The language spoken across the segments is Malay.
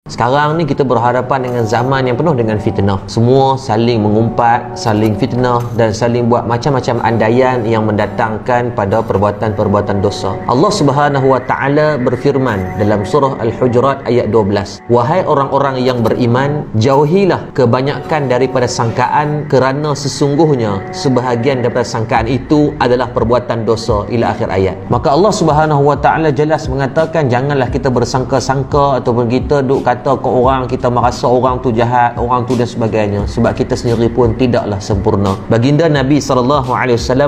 Sekarang ni kita berhadapan dengan zaman yang penuh dengan fitnah. Semua saling mengumpat, saling fitnah dan saling buat macam-macam andaian yang mendatangkan pada perbuatan-perbuatan dosa. Allah Subhanahu wa taala berfirman dalam surah Al-Hujurat ayat 12, "Wahai orang-orang yang beriman, jauhilah kebanyakan daripada sangkaan, kerana sesungguhnya sebahagian daripada sangkaan itu adalah perbuatan dosa." Ila akhir ayat. Maka Allah Subhanahu wa taala jelas mengatakan janganlah kita bersangka-sangka ataupun kita duk kata ke orang, kita merasa orang tu jahat, orang tu dan sebagainya, sebab kita sendiri pun tidaklah sempurna. Baginda Nabi SAW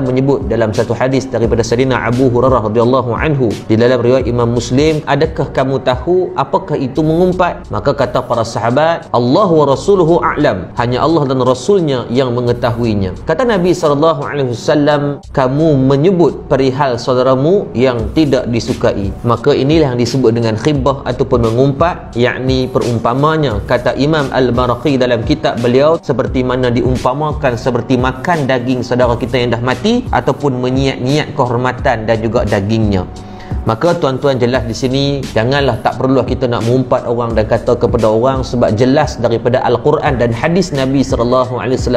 menyebut dalam satu hadis daripada Sayyidina Abu Hurairah radhiyallahu anhu di dalam riwayat Imam Muslim, "Adakah kamu tahu apakah itu mengumpat?" Maka kata para sahabat, "Allah wa rasuluhu a'lam." Hanya Allah dan Rasulnya yang mengetahuinya. Kata Nabi SAW, "Kamu menyebut perihal saudaramu yang tidak disukai." Maka inilah yang disebut dengan khibah ataupun mengumpat, yakni perumpamanya, kata Imam Al-Maraqi dalam kitab beliau, seperti mana diumpamakan seperti makan daging saudara kita yang dah mati ataupun menyiat-nyiat kehormatan dan juga dagingnya. Maka tuan-tuan, jelas di sini janganlah, tak perlulah kita nak mengumpat orang dan kata kepada orang, sebab jelas daripada Al-Quran dan hadis Nabi SAW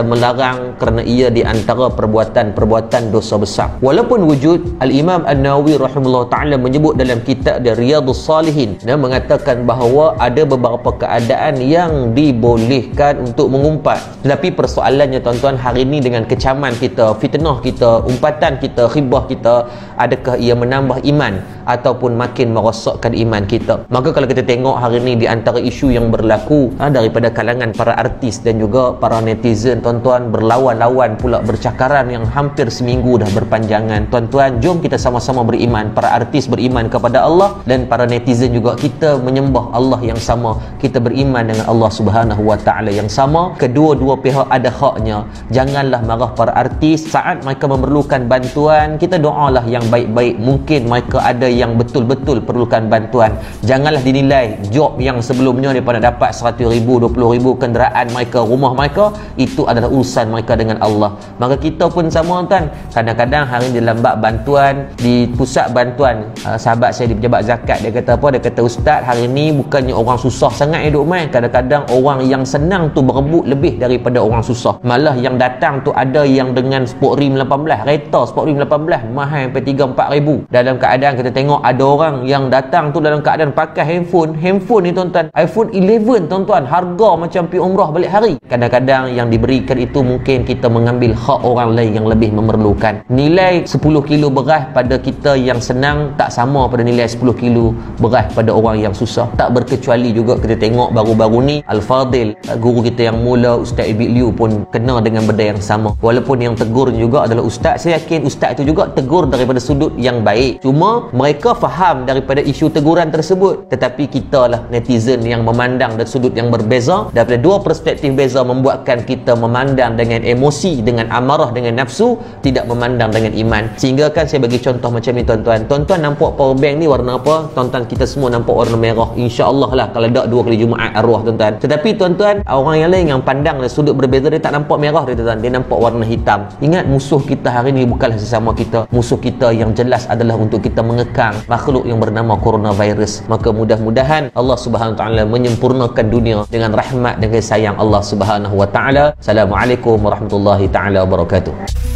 melarang, kerana ia di antara perbuatan-perbuatan dosa besar. Walaupun wujud, Al-Imam An-Nawawi rahimahullah ta'ala menyebut dalam kitab dia Riyadhus Salihin dan mengatakan bahawa ada beberapa keadaan yang dibolehkan untuk mengumpat. Tetapi persoalannya tuan-tuan, hari ini dengan kecaman kita, fitnah kita, umpatan kita, khibah kita, adakah ia menambah iman ataupun makin merosakkan iman kita? Maka kalau kita tengok hari ni di antara isu yang berlaku daripada kalangan para artis dan juga para netizen, tuan-tuan, berlawan-lawan pula bercakaran yang hampir seminggu dah berpanjangan. Tuan-tuan, jom kita sama-sama beriman. Para artis beriman kepada Allah dan para netizen juga kita menyembah Allah yang sama. Kita beriman dengan Allah Subhanahu wa taala yang sama. Kedua-dua pihak ada haknya. Janganlah marah para artis saat mereka memerlukan bantuan. Kita doalah yang baik-baik. Mungkin mereka ada yang betul-betul perlukan bantuan. Janganlah dinilai job yang sebelumnya daripada dapat 100,000, 20,000 kenderaan mereka, rumah mereka, itu adalah urusan mereka dengan Allah. Maka kita pun sama kan, kadang-kadang hari ini dalam bab bantuan, di pusat bantuan, sahabat saya di pejabat zakat, dia kata apa? Dia kata, "Ustaz, hari ini bukannya orang susah sangat hidup main, kadang-kadang orang yang senang tu berebut lebih daripada orang susah. Malah yang datang tu ada yang dengan sport rim 18, kereta sport rim 18 mahal sampai 3-4 ribu. Dalam keadaan kita tengok ada orang yang datang tu dalam keadaan pakai handphone ni tuan-tuan, iPhone 11 tuan-tuan, harga macam pergi umrah balik hari. Kadang-kadang yang diberikan itu mungkin kita mengambil hak orang lain yang lebih memerlukan. Nilai 10 kilo beras pada kita yang senang tak sama pada nilai 10 kilo beras pada orang yang susah. Tak berkecuali juga kita tengok baru-baru ni Al-Fadil, guru kita yang mula, Ustaz Ibik Liu pun kena dengan benda yang sama. Walaupun yang tegur juga adalah ustaz, saya yakin ustaz itu juga tegur daripada sudut yang baik. Cuma mereka faham daripada isu teguran tersebut, tetapi kita lah netizen yang memandang dari sudut yang berbeza, daripada dua perspektif beza membuatkan kita memandang dengan emosi, dengan amarah, dengan nafsu, tidak memandang dengan iman. Sehingga kan saya bagi contoh macam ni tuan-tuan. Tuan-tuan nampak power bank ni warna apa? Tuan-tuan, kita semua nampak warna merah. InsyaAllah lah kalau tak 2 kali Jumaat arwah tuan-tuan. Tetapi tuan-tuan, orang yang lain yang pandang dari sudut berbeza, dia tak nampak merah dia tuan-tuan, dia nampak warna hitam. Ingat, musuh kita hari ni bukanlah sesama kita. Musuh kita yang jelas adalah untuk kita mengekang makhluk yang bernama coronavirus. Maka mudah-mudahan Allah Subhanahu wa taala menyempurnakan dunia dengan rahmat dan kasih sayang Allah Subhanahu wa taala. Assalamualaikum warahmatullahi taala wabarakatuh.